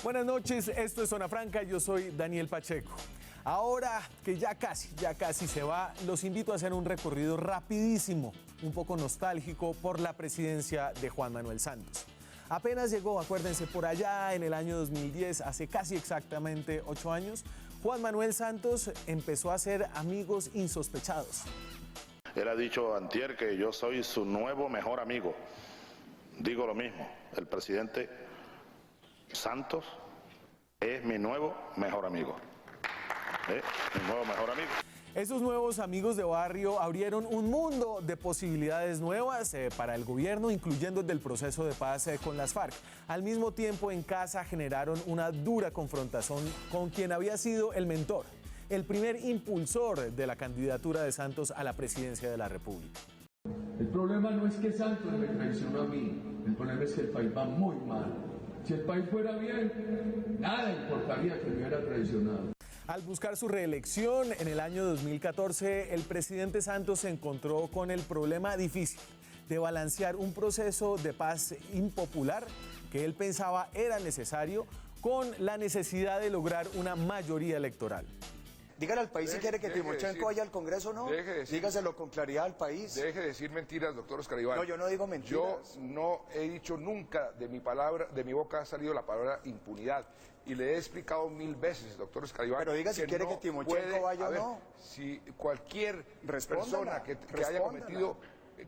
Buenas noches, esto es Zona Franca, yo soy Daniel Pacheco. Ahora que ya casi se va, los invito a hacer un recorrido rapidísimo, un poco nostálgico por la presidencia de Juan Manuel Santos. Apenas llegó, acuérdense, por allá en el año 2010, hace casi exactamente 8 años, Juan Manuel Santos empezó a hacer amigos insospechados. Él ha dicho antier que yo soy su nuevo mejor amigo. Digo lo mismo, el presidente Santos es mi nuevo mejor amigo. Mi nuevo mejor amigo. Esos nuevos amigos de barrio abrieron un mundo de posibilidades nuevas para el gobierno, incluyendo el del proceso de paz con las FARC. Al mismo tiempo, en casa generaron una dura confrontación con quien había sido el mentor, el primer impulsor de la candidatura de Santos a la presidencia de la República. El problema no es que Santos me traicionó a mí, el problema es que el país va muy mal. Si el país fuera bien, nada importaría que me hubiera traicionado. Al buscar su reelección en el año 2014, el presidente Santos se encontró con el problema difícil de balancear un proceso de paz impopular que él pensaba era necesario con la necesidad de lograr una mayoría electoral. Dígale al país si quiere que Timochenko vaya al Congreso o no. Dígaselo con claridad al país. Deje de decir mentiras, doctor Oscar Iván. No, yo no digo mentiras. Yo no he dicho nunca, de mi boca ha salido la palabra impunidad. Y le he explicado 1000 veces, doctor Oscar Iván. Pero diga si quiere que Timochenko vaya o no. Si cualquier persona que haya cometido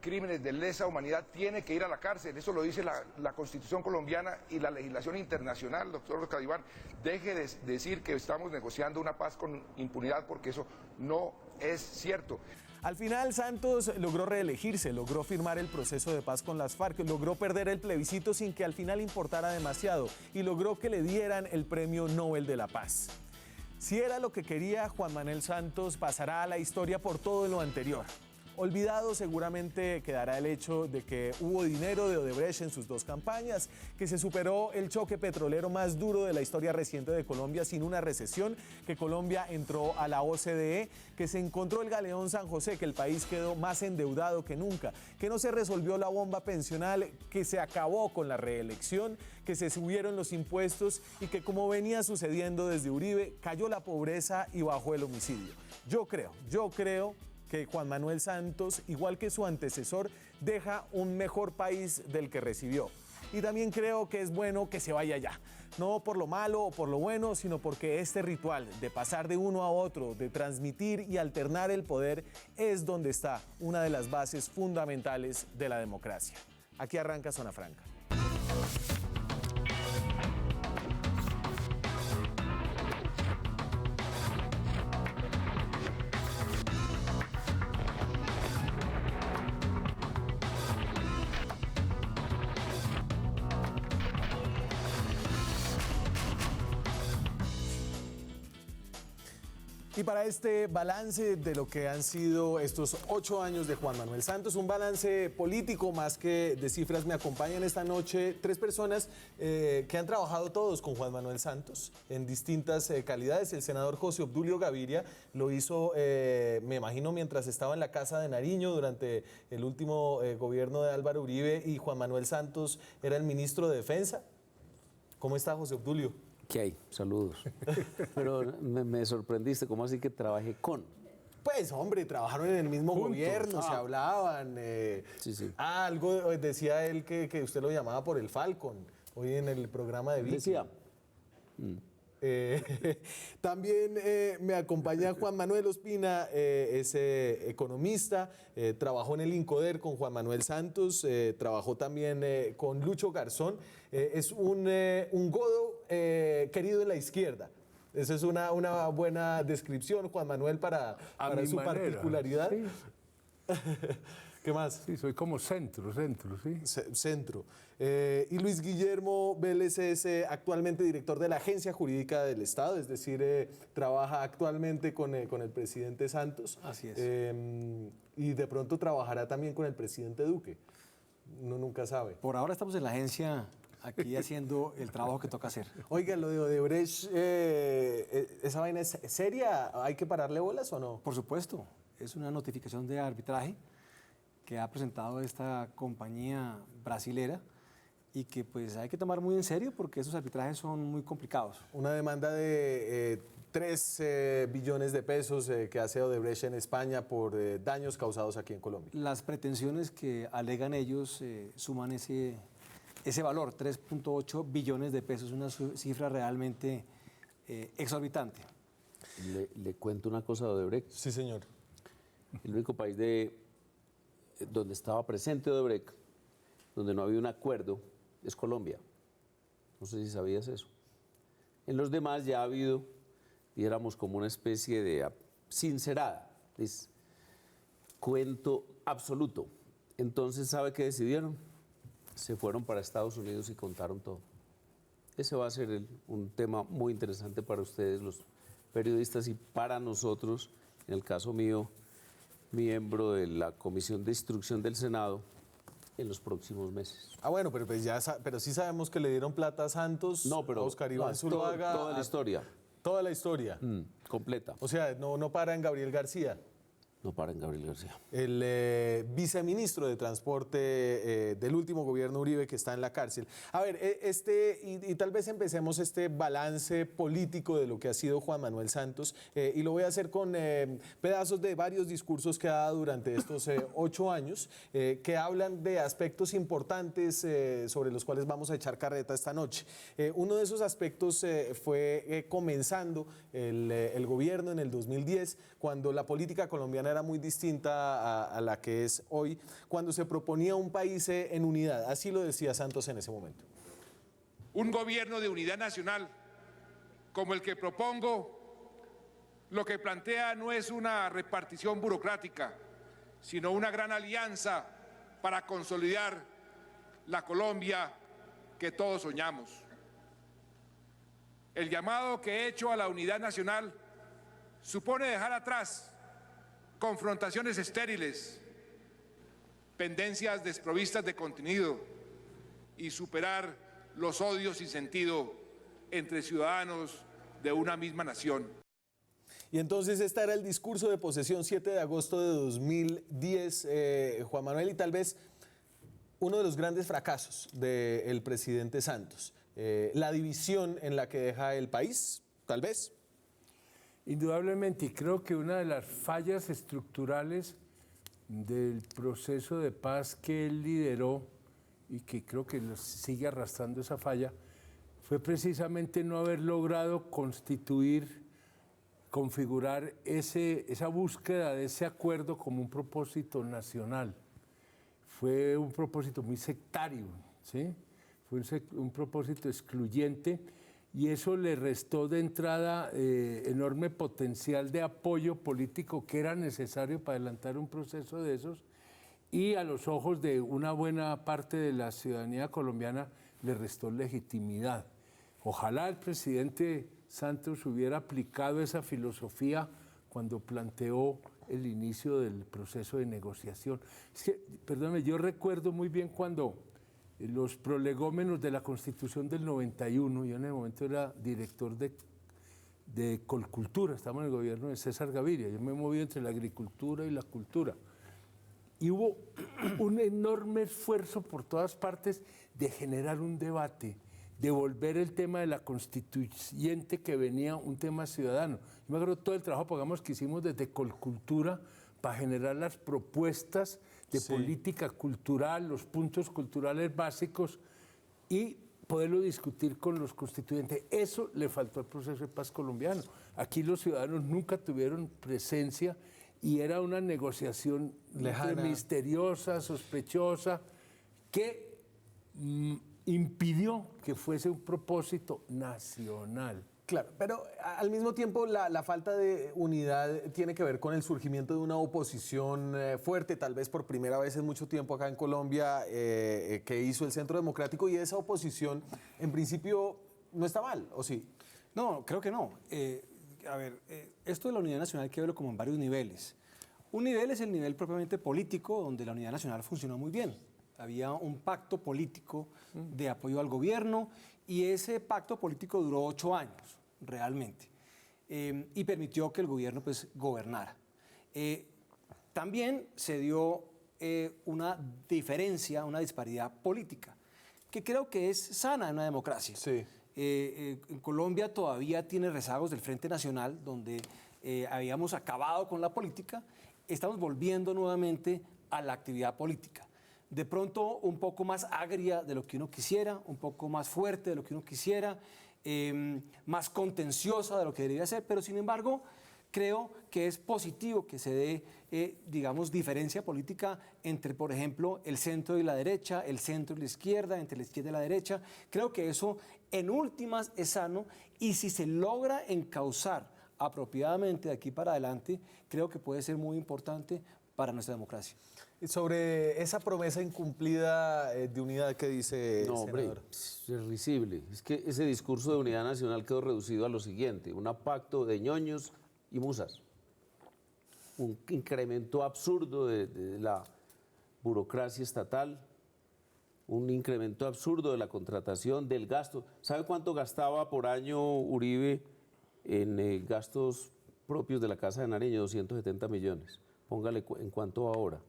crímenes de lesa humanidad tiene que ir a la cárcel, eso lo dice la Constitución colombiana y la legislación internacional, doctor Oscar Iván. Deje de decir que estamos negociando una paz con impunidad, porque eso no es cierto. Al final, Santos logró reelegirse, logró firmar el proceso de paz con las FARC, logró perder el plebiscito sin que al final importara demasiado y logró que le dieran el Premio Nobel de la Paz. Si era lo que quería, Juan Manuel Santos pasará a la historia por todo lo anterior. Olvidado seguramente quedará el hecho de que hubo dinero de Odebrecht en sus 2 campañas, que se superó el choque petrolero más duro de la historia reciente de Colombia sin una recesión, que Colombia entró a la OCDE, que se encontró el galeón San José, que el país quedó más endeudado que nunca, que no se resolvió la bomba pensional, que se acabó con la reelección, que se subieron los impuestos y que, como venía sucediendo desde Uribe, cayó la pobreza y bajó el homicidio. Yo creo que Juan Manuel Santos, igual que su antecesor, deja un mejor país del que recibió. Y también creo que es bueno que se vaya ya, no por lo malo o por lo bueno, sino porque este ritual de pasar de uno a otro, de transmitir y alternar el poder, es donde está una de las bases fundamentales de la democracia. Aquí arranca Zona Franca. Y para este balance de lo que han sido estos 8 años de Juan Manuel Santos, un balance político más que de cifras, me acompañan esta noche 3 personas que han trabajado todos con Juan Manuel Santos en distintas calidades. El senador José Obdulio Gaviria lo hizo, me imagino, mientras estaba en la Casa de Nariño durante el último gobierno de Álvaro Uribe, y Juan Manuel Santos era el ministro de Defensa. ¿Cómo está, José Obdulio? ¿Qué hay? Saludos. Pero me sorprendiste, ¿cómo así que trabajé con? Pues, hombre, trabajaron en el mismo gobierno, se hablaban. Sí. Algo decía él que usted lo llamaba por el Falcon, hoy en el programa de Vicky. Decía. También me acompaña Juan Manuel Ospina, es economista, trabajó en el Incoder con Juan Manuel Santos, trabajó también con Lucho Garzón, es un godo querido en la izquierda. Esa es una buena descripción, Juan Manuel, para su particularidad. Sí. ¿Qué más? Sí, soy como centro, sí. Centro. Y Luis Guillermo Vélez es actualmente director de la Agencia Jurídica del Estado, es decir, trabaja actualmente con el presidente Santos. Así es. Y de pronto trabajará también con el presidente Duque. Uno nunca sabe. Por ahora estamos en la agencia aquí haciendo el trabajo que toca hacer. Oiga, lo de Odebrecht, ¿esa vaina es seria? ¿Hay que pararle bolas o no? Por supuesto, es una notificación de arbitraje que ha presentado esta compañía brasilera y que pues hay que tomar muy en serio porque esos arbitrajes son muy complicados. Una demanda de 3 billones de pesos que hace Odebrecht en España por daños causados aquí en Colombia. Las pretensiones que alegan ellos suman ese valor, 3.8 billones de pesos, una cifra realmente exorbitante. Le cuento una cosa de Odebrecht. Sí, señor. El único país donde estaba presente Odebrecht, donde no había un acuerdo, es Colombia. No sé si sabías eso. En los demás ya ha habido, diéramos, como una especie de sincerada, es cuento absoluto. Entonces, ¿sabe qué decidieron? Se fueron para Estados Unidos y contaron todo. Ese va a ser un tema muy interesante para ustedes, los periodistas, y para nosotros, en el caso mío, miembro de la Comisión de Instrucción del Senado, en los próximos meses. Bueno, pero pues pero sí sabemos que le dieron plata a Santos, no, pero a Oscar Iván Zuluaga. Toda la historia. Toda la historia. Completa. O sea, no para en Gabriel García. No para en Gabriel García. El viceministro de Transporte del último gobierno Uribe, que está en la cárcel. A ver, y tal vez empecemos este balance político de lo que ha sido Juan Manuel Santos, y lo voy a hacer con pedazos de varios discursos que ha dado durante estos 8 años, que hablan de aspectos importantes sobre los cuales vamos a echar carreta esta noche. Uno de esos aspectos fue comenzando el gobierno en el 2010, cuando la política colombiana era muy distinta a la que es hoy, cuando se proponía un país en unidad. Así lo decía Santos en ese momento. Un gobierno de unidad nacional, como el que propongo, lo que plantea no es una repartición burocrática, sino una gran alianza para consolidar la Colombia que todos soñamos. El llamado que he hecho a la unidad nacional supone dejar atrás confrontaciones estériles, pendencias desprovistas de contenido y superar los odios sin sentido entre ciudadanos de una misma nación. Y entonces este era el discurso de posesión 7 de agosto de 2010, Juan Manuel, y tal vez uno de los grandes fracasos del presidente Santos, la división en la que deja el país, tal vez. Indudablemente, y creo que una de las fallas estructurales del proceso de paz que él lideró y que creo que sigue arrastrando esa falla, fue precisamente no haber logrado configurar esa búsqueda de ese acuerdo como un propósito nacional. Fue un propósito muy sectario, ¿sí? Fue un propósito excluyente, y eso le restó de entrada enorme potencial de apoyo político que era necesario para adelantar un proceso de esos, y a los ojos de una buena parte de la ciudadanía colombiana le restó legitimidad. Ojalá el presidente Santos hubiera aplicado esa filosofía cuando planteó el inicio del proceso de negociación. Es que, perdóname, yo recuerdo muy bien cuando los prolegómenos de la Constitución del 91, yo en el momento era director de Colcultura, estamos en el gobierno de César Gaviria, yo me he movido entre la agricultura y la cultura, y hubo un enorme esfuerzo por todas partes de generar un debate, de volver el tema de la constituyente que venía un tema ciudadano. Yo me acuerdo todo el trabajo, digamos, que hicimos desde Colcultura para generar las propuestas de política cultural, los puntos culturales básicos, y poderlo discutir con los constituyentes. Eso le faltó al proceso de paz colombiano. Aquí los ciudadanos nunca tuvieron presencia y era una negociación lejana, misteriosa, sospechosa, que impidió que fuese un propósito nacional. Claro, pero al mismo tiempo la falta de unidad tiene que ver con el surgimiento de una oposición fuerte, tal vez por primera vez en mucho tiempo acá en Colombia, que hizo el Centro Democrático, y esa oposición en principio no está mal, ¿o sí? No, creo que no. Esto de la unidad nacional hay que verlo como en varios niveles. Un nivel es el nivel propiamente político, donde la unidad nacional funcionó muy bien. Había un pacto político de apoyo al gobierno, y ese pacto político duró 8 años, realmente, y permitió que el gobierno pues gobernara. También se dio una diferencia, una disparidad política. que creo que es sana en una democracia. Sí. En Colombia todavía tiene rezagos del Frente Nacional, donde habíamos acabado con la política, estamos volviendo nuevamente a la actividad política. De pronto un poco más agria de lo que uno quisiera, un poco más fuerte de lo que uno quisiera, más contenciosa de lo que debería ser, pero sin embargo creo que es positivo que se dé, digamos, diferencia política entre, por ejemplo, el centro y la derecha, el centro y la izquierda, entre la izquierda y la derecha. Creo que eso en últimas es sano, y si se logra encauzar apropiadamente de aquí para adelante, creo que puede ser muy importante para nuestra democracia. Sobre esa promesa incumplida de unidad que dice No, hombre, senador. es risible. Es que ese discurso de unidad nacional quedó reducido a lo siguiente: un pacto de ñoños y musas. Un incremento absurdo de la burocracia estatal, un incremento absurdo de la contratación, del gasto. ¿Sabe cuánto gastaba por año Uribe en gastos propios de la Casa de Nariño? 270 millones. Póngale en cuánto va ahora.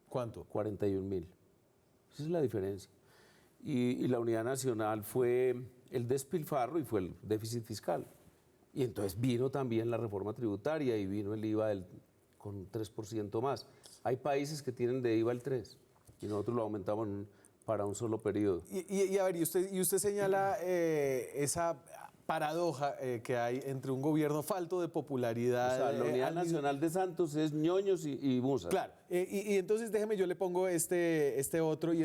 ¿Cuánto? 41.000. Esa es la diferencia. Y la unidad nacional fue el despilfarro y fue el déficit fiscal. Y entonces vino también la reforma tributaria y vino el IVA con 3% más. Hay países que tienen de IVA el 3% y nosotros lo aumentamos para un solo periodo. Y a ver, usted señala esa paradoja que hay entre un gobierno falto de popularidad. O sea, la unidad nacional de Santos es ñoños y musas. Claro, y entonces déjeme, yo le pongo este otro y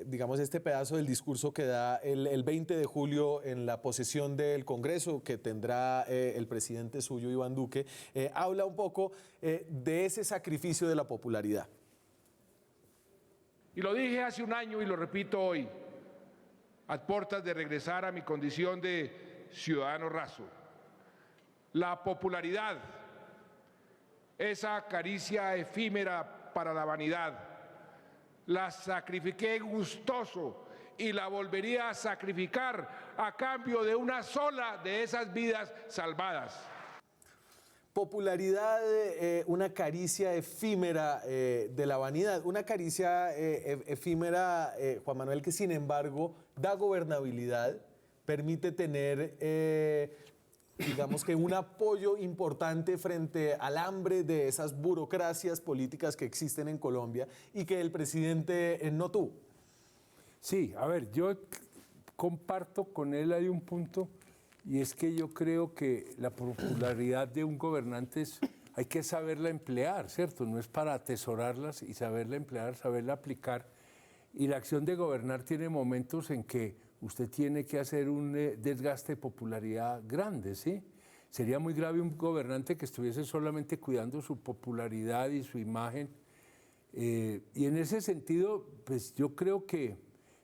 digamos, este pedazo del discurso que da el 20 de julio en la posesión del Congreso que tendrá el presidente suyo, Iván Duque. Habla un poco de ese sacrificio de la popularidad. Y lo dije hace un año y lo repito hoy, a puertas de regresar a mi condición de ciudadano raso. La popularidad, esa caricia efímera para la vanidad, la sacrifiqué gustoso y la volvería a sacrificar a cambio de una sola de esas vidas salvadas. Popularidad, una caricia efímera de la vanidad, una caricia efímera, Juan Manuel, que sin embargo da gobernabilidad, permite tener, digamos que un apoyo importante frente al hambre de esas burocracias políticas que existen en Colombia y que el presidente no tuvo. Sí, a ver, yo comparto con él, hay un punto. Y es que yo creo que la popularidad de un gobernante hay que saberla emplear, ¿cierto? No es para atesorarlas, y saberla emplear, saberla aplicar. Y la acción de gobernar tiene momentos en que usted tiene que hacer un desgaste de popularidad grande, ¿sí? Sería muy grave un gobernante que estuviese solamente cuidando su popularidad y su imagen. Y en ese sentido, pues yo creo que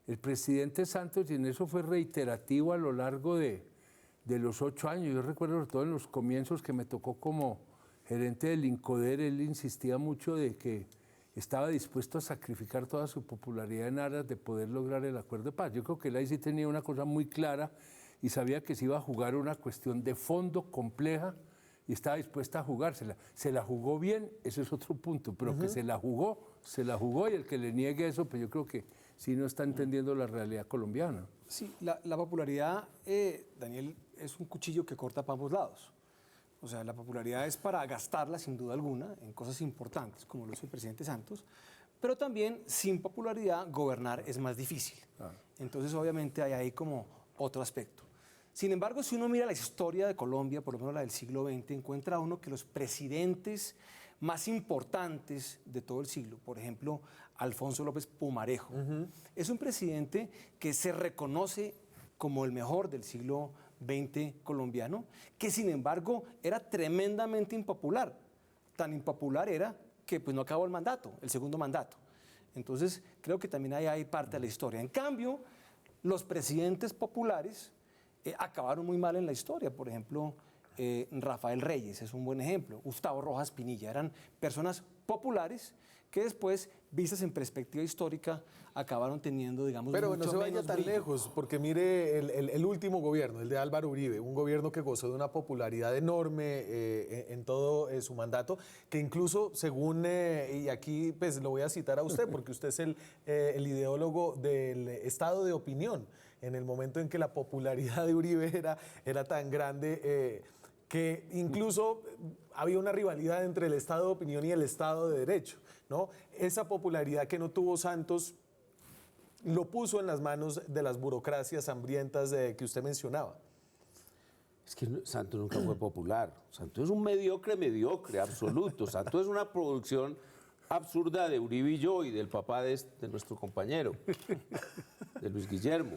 el presidente Santos, y en eso fue reiterativo a lo largo de los 8 años. Yo recuerdo sobre todo en los comienzos que me tocó como gerente del INCODER, él insistía mucho de que estaba dispuesto a sacrificar toda su popularidad en aras de poder lograr el acuerdo de paz. Yo creo que él ahí sí tenía una cosa muy clara y sabía que se iba a jugar una cuestión de fondo compleja y estaba dispuesta a jugársela. Se la jugó bien, ese es otro punto, pero que se la jugó, y el que le niegue eso, pues yo creo que sí no está entendiendo la realidad colombiana. Sí, la popularidad, Daniel, es un cuchillo que corta para ambos lados. O sea, la popularidad es para gastarla, sin duda alguna, en cosas importantes, como lo hizo el presidente Santos, pero también sin popularidad gobernar es más difícil. Entonces, obviamente, hay ahí como otro aspecto. Sin embargo, si uno mira la historia de Colombia, por lo menos la del siglo XX, encuentra uno que los presidentes más importantes de todo el siglo, por ejemplo, Alfonso López Pumarejo, es un presidente que se reconoce como el mejor del siglo XX colombiano, que sin embargo era tremendamente impopular. Tan impopular era que pues, no acabó el mandato, el segundo mandato. Entonces, creo que también hay parte de la historia. En cambio, los presidentes populares acabaron muy mal en la historia. Por ejemplo, Rafael Reyes es un buen ejemplo. Gustavo Rojas Pinilla eran personas populares que después, vistas en perspectiva histórica, acabaron teniendo, digamos, Pero mucho no se vaya menos tan brillo. lejos, porque mire el último gobierno, el de Álvaro Uribe, un gobierno que gozó de una popularidad enorme en todo su mandato, que incluso según, y aquí pues lo voy a citar a usted, porque usted es el ideólogo del estado de opinión, en el momento en que la popularidad de Uribe era tan grande, que incluso había una rivalidad entre el estado de opinión y el estado de derecho, ¿no? Esa popularidad que no tuvo Santos lo puso en las manos de las burocracias hambrientas que usted mencionaba. Es que Santos nunca fue popular. Santos es un mediocre absoluto. Santos es una producción absurda de Uribe y yo y del papá de nuestro compañero, de Luis Guillermo.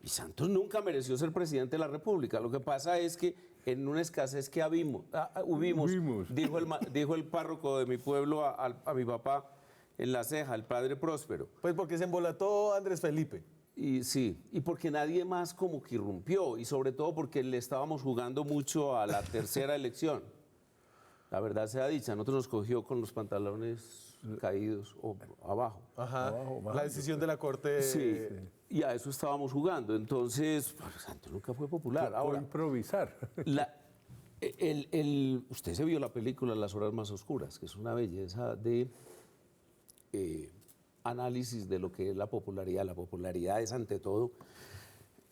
Y Santos nunca mereció ser presidente de la República. Lo que pasa es que en una escasez que hubimos, dijo el párroco de mi pueblo a mi papá en La Ceja, el padre Próspero. Pues porque se embolató Andrés Felipe. Y sí, y porque nadie más como que irrumpió, y sobre todo porque le estábamos jugando mucho a la tercera elección. La verdad sea dicha, nosotros nos cogió con los pantalones caídos o abajo. Ajá, Abajo. la decisión de la Corte. Sí, y a eso estábamos jugando. Entonces, pues, Santos nunca fue popular. Tocó Ahora, improvisar. usted se vio la película Las horas más oscuras, que es una belleza de análisis de lo que es la popularidad. La popularidad es ante todo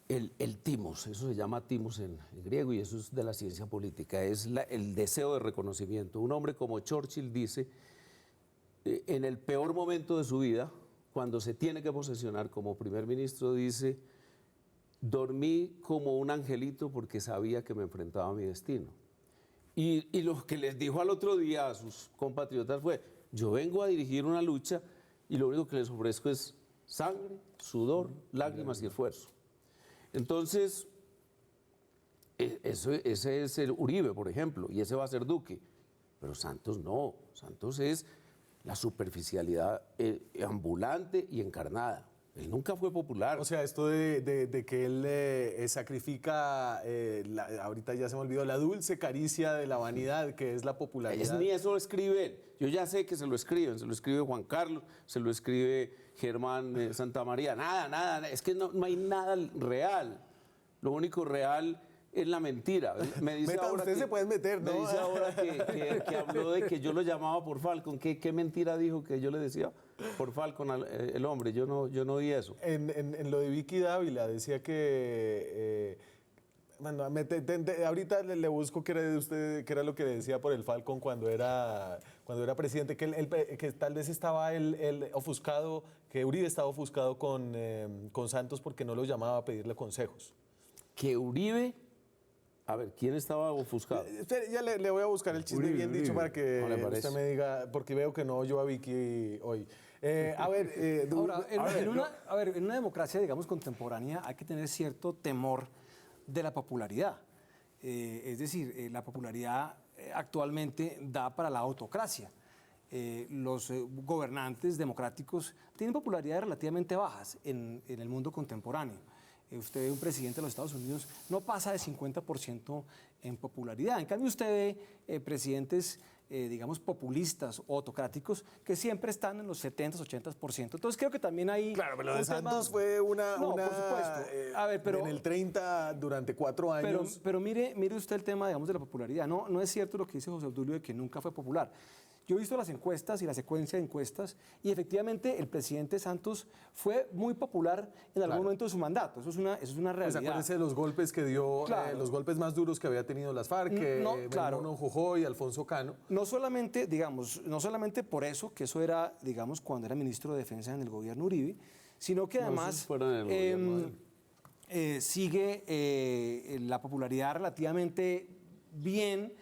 el timos, eso se llama timos en griego y eso es de la ciencia política, es el deseo de reconocimiento. Un hombre como Churchill dice, en el peor momento de su vida, cuando se tiene que posesionar como primer ministro, dice, dormí como un angelito porque sabía que me enfrentaba a mi destino. Y lo que les dijo al otro día a sus compatriotas fue, yo vengo a dirigir una lucha y lo único que les ofrezco es sangre, sudor, lágrimas y esfuerzo. Entonces, ese es el Uribe, por ejemplo, y ese va a ser Duque. Pero Santos no, Santos es la superficialidad ambulante y encarnada. Él nunca fue popular. O sea, esto de que él sacrifica, ahorita ya se me olvidó, la dulce caricia de la vanidad, que es la popularidad. Ni eso lo escribe él. Yo ya sé que se lo escribe Juan Carlos, se lo escribe Germán Santamaría. Nada, es que no hay nada real. Lo único real es la mentira. Me dice ahora usted se puede meter, ¿no? Me dice ahora que habló de que yo lo llamaba por Falcon. ¿Qué mentira dijo que yo le decía por Falcon el hombre? Yo no di eso. En lo de Vicky Dávila decía que... bueno, ahorita le busco qué era de usted, qué era lo que decía por el Falcon cuando era presidente, que tal vez estaba él ofuscado, que Uribe estaba ofuscado con Santos porque no lo llamaba a pedirle consejos. Que Uribe... A ver, ¿quién estaba ofuscado? Ya le voy a buscar el chisme bien dicho para que usted me diga, porque veo que no oyó a Vicky hoy. Ahora, en una democracia, digamos, contemporánea, hay que tener cierto temor de la popularidad. Es decir, la popularidad actualmente da para la autocracia. Los gobernantes democráticos tienen popularidades relativamente bajas en el mundo contemporáneo. Usted ve un presidente de los Estados Unidos, no pasa de 50% en popularidad. En cambio, usted ve presidentes, digamos, populistas o autocráticos que siempre están en los 70%, 80%. Entonces, creo que también hay... Claro, pero lo de Santos fue por supuesto. A ver, pero, en el 30, durante 4 años... Pero mire usted el tema, digamos, de la popularidad. No es cierto lo que dice José Obdulio de que nunca fue popular. Yo he visto las encuestas y la secuencia de encuestas y efectivamente el presidente Santos fue muy popular en algún momento de su mandato. Eso es una realidad. Pues acuérdense de los golpes que dio, los golpes más duros que había tenido las FARC, Benigno Jujoy y Alfonso Cano. No solamente por eso, que eso era, digamos, cuando era ministro de Defensa en el gobierno Uribe, sino que además sigue la popularidad relativamente bien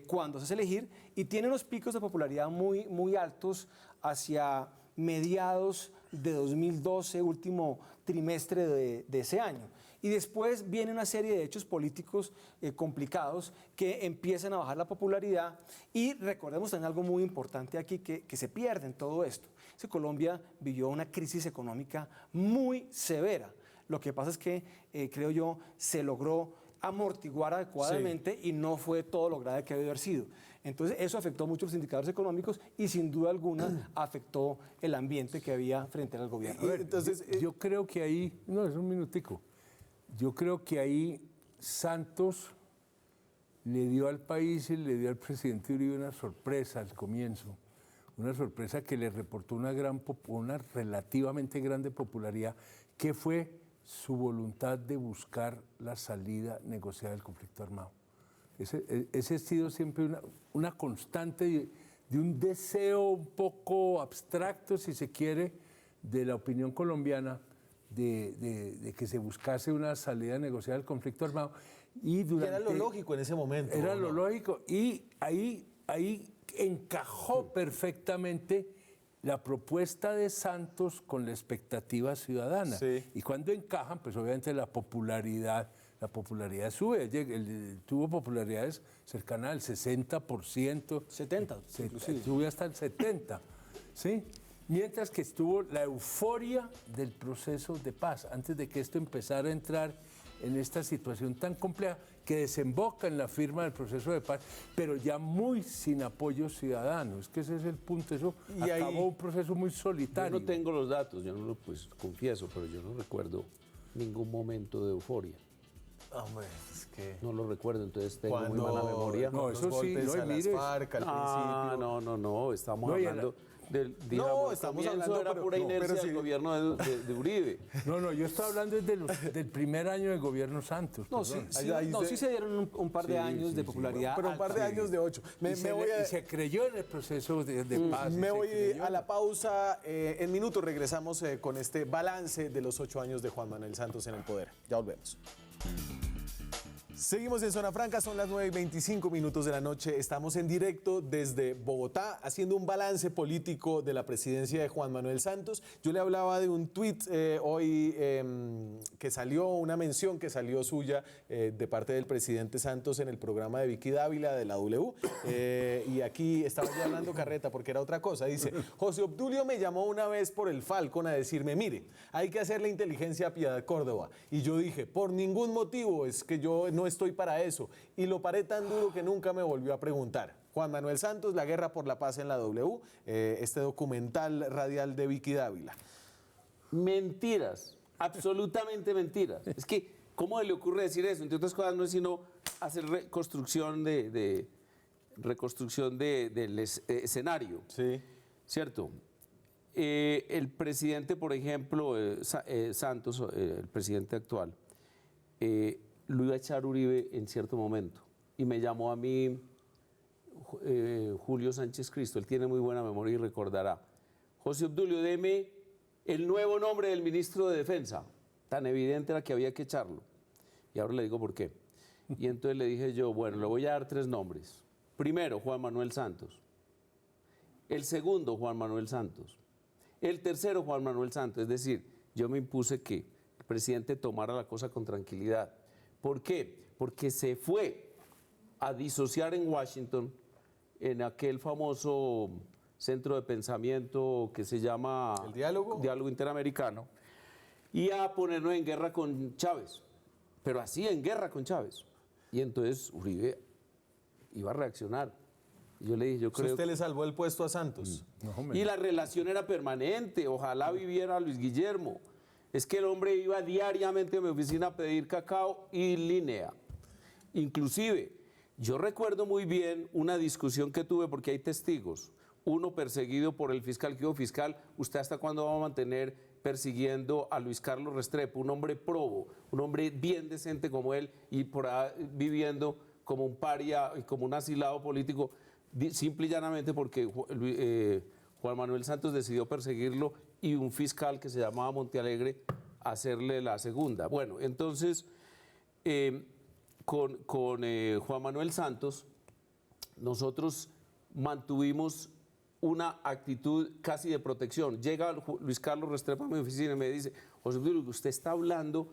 cuando se hace elegir y tiene unos picos de popularidad muy, muy altos hacia mediados de 2012, último trimestre de ese año. Y después viene una serie de hechos políticos complicados que empiezan a bajar la popularidad y recordemos también algo muy importante aquí que se pierde en todo esto. Colombia vivió una crisis económica muy severa. Lo que pasa es que, creo yo, se logró amortiguar adecuadamente y no fue todo lo grave que había haber sido. Entonces, eso afectó mucho los indicadores económicos y sin duda alguna afectó el ambiente que había frente al gobierno. A ver, entonces, yo creo que ahí, no, es un minutico, yo creo que ahí Santos le dio al país y le dio al presidente Uribe una sorpresa al comienzo, una sorpresa que le reportó una relativamente grande popularidad, que fue su voluntad de buscar la salida negociada del conflicto armado. Ese ha sido siempre una constante de un deseo un poco abstracto, si se quiere, de la opinión colombiana de que se buscase una salida negociada del conflicto armado. Y era lo lógico en ese momento. Era lo lógico. Y ahí encajó perfectamente la propuesta de Santos con la expectativa ciudadana. Sí. Y cuando encajan, pues obviamente la popularidad sube. Tuvo popularidades cercanas al 60%. 70, inclusive. Sube hasta el 70%. ¿Sí? Mientras que estuvo la euforia del proceso de paz, antes de que esto empezara a entrar en esta situación tan compleja que desemboca en la firma del proceso de paz, pero ya muy sin apoyo ciudadano. Es que ese es el punto. Eso acabó un proceso muy solitario. Yo no tengo los datos, yo no lo confieso, pero yo no recuerdo ningún momento de euforia. Hombre, es que... No lo recuerdo, entonces tengo muy mala memoria. No, eso sí, no, a las FARC al principio. No, estamos hablando... estamos hablando era pura inercia del gobierno de Uribe. No, yo estoy hablando del primer año del gobierno Santos. No, sí se dieron un par de años de popularidad. Pero un par de años de 8. Y se creyó en el proceso de paz. Me voy a la pausa. En minutos regresamos con este balance de los 8 años de Juan Manuel Santos en el poder. Ya volvemos. Seguimos en Zona Franca, son las 9:25 de la noche. Estamos en directo desde Bogotá haciendo un balance político de la presidencia de Juan Manuel Santos. Yo le hablaba de un tuit hoy que salió, una mención que salió suya de parte del presidente Santos en el programa de Vicky Dávila de la W. Y aquí estaba yo hablando carreta porque era otra cosa. Dice, José Obdulio me llamó una vez por el Falcon a decirme, mire, hay que hacerle inteligencia a Piedad Córdoba. Y yo dije, por ningún motivo, es que yo no estoy para eso. Y lo paré tan duro que nunca me volvió a preguntar. Juan Manuel Santos, La Guerra por la Paz en la W, este documental radial de Vicky Dávila. Mentiras, absolutamente mentiras. Es que, ¿cómo le ocurre decir eso? Entre otras cosas, no es sino hacer reconstrucción del escenario. Sí. ¿Cierto? El presidente, por ejemplo, Santos, el presidente actual, lo iba a echar Uribe en cierto momento. Y me llamó a mí Julio Sánchez Cristo, él tiene muy buena memoria y recordará. José Obdulio, deme el nuevo nombre del ministro de Defensa. Tan evidente era que había que echarlo. Y ahora le digo por qué. Y entonces le dije yo, bueno, le voy a dar 3 nombres. Primero, Juan Manuel Santos. El segundo, Juan Manuel Santos. El tercero, Juan Manuel Santos. Es decir, yo me impuse que el presidente tomara la cosa con tranquilidad. ¿Por qué? Porque se fue a disociar en Washington, en aquel famoso centro de pensamiento que se llama... ¿El Diálogo? Diálogo Interamericano, y a ponernos en guerra con Chávez, pero así en guerra con Chávez. Y entonces Uribe iba a reaccionar. Y yo le dije, yo creo... ¿Usted le salvó el puesto a Santos? Y la relación era permanente, ojalá viviera Luis Guillermo. Es que el hombre iba diariamente a mi oficina a pedir cacao y línea. Inclusive, yo recuerdo muy bien una discusión que tuve, porque hay testigos. Uno perseguido por el fiscal, que dijo, fiscal, ¿usted hasta cuándo va a mantener persiguiendo a Luis Carlos Restrepo? Un hombre probo, un hombre bien decente como él, y por ahí viviendo como un paria y como un asilado político, simple y llanamente porque Juan Manuel Santos decidió perseguirlo y un fiscal que se llamaba Montealegre hacerle la segunda. Bueno, entonces, con Juan Manuel Santos, nosotros mantuvimos una actitud casi de protección. Llega Luis Carlos Restrepo a mi oficina y me dice, José Obdulio, usted está hablando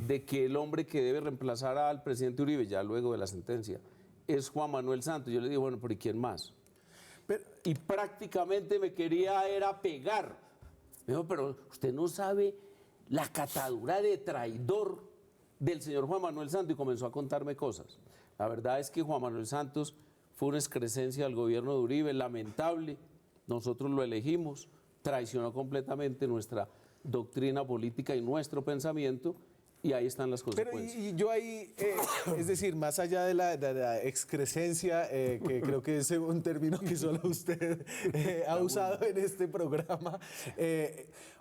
de que el hombre que debe reemplazar al presidente Uribe, ya luego de la sentencia, es Juan Manuel Santos. Yo le digo, bueno, pero ¿y quién más? Y prácticamente me quería era pegar. Me dijo, pero usted no sabe la catadura de traidor del señor Juan Manuel Santos y comenzó a contarme cosas. La verdad es que Juan Manuel Santos fue una excrescencia del gobierno de Uribe, lamentable. Nosotros lo elegimos, traicionó completamente nuestra doctrina política y nuestro pensamiento, y ahí están las consecuencias. Pero y yo ahí, es decir, más allá de la excrescencia, que creo que es un término que solo usted ha usado en este programa,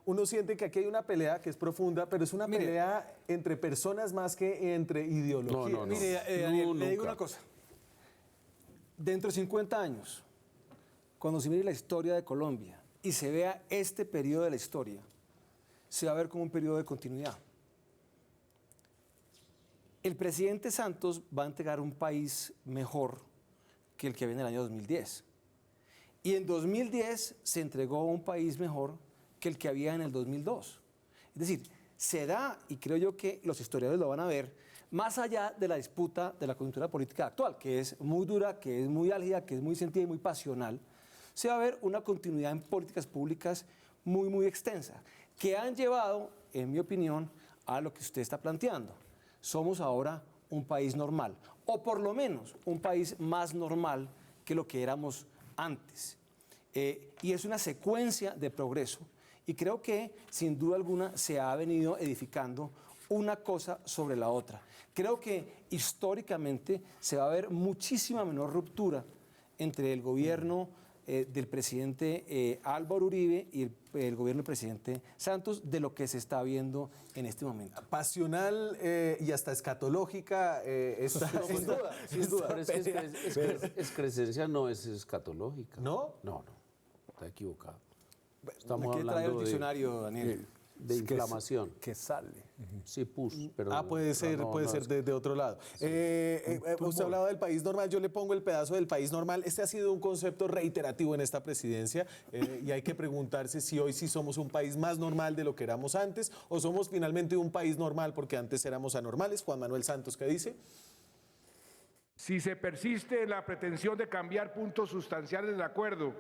uno siente que aquí hay una pelea que es profunda, pero es una pelea entre personas más que entre ideologías. No. Mire, Daniel, le digo Nunca. una cosa. Dentro de 50 años, cuando se mire la historia de Colombia y se vea este periodo de la historia, se va a ver como un periodo de continuidad. El presidente Santos va a entregar un país mejor que el que había en el año 2010. Y en 2010 se entregó un país mejor que el que había en el 2002. Es decir, se da, y creo yo que los historiadores lo van a ver, más allá de la disputa de la coyuntura política actual, que es muy dura, que es muy álgida, que es muy sentida y muy pasional, se va a ver una continuidad en políticas públicas muy, muy extensa, que han llevado, en mi opinión, a lo que usted está planteando. Somos ahora un país normal, o por lo menos un país más normal que lo que éramos antes. Y es una secuencia de progreso, y creo que, sin duda alguna, se ha venido edificando una cosa sobre la otra. Creo que históricamente se va a ver muchísima menor ruptura entre el gobierno del presidente Álvaro Uribe y el gobierno del presidente Santos de lo que se está viendo en este momento. Pasional y hasta escatológica. Sin duda. Pero es que excrescencia no es escatológica. ¿No? No, está equivocado. Estamos hablando el diccionario, Daniel. De inflamación. Que sale. Sí, pus. Pero puede ser, de otro lado. Usted hablaba del país normal, yo le pongo el pedazo del país normal. Este ha sido un concepto reiterativo en esta presidencia y hay que preguntarse si hoy sí somos un país más normal de lo que éramos antes o somos finalmente un país normal porque antes éramos anormales. Juan Manuel Santos, ¿qué dice? Si se persiste en la pretensión de cambiar puntos sustanciales del acuerdo,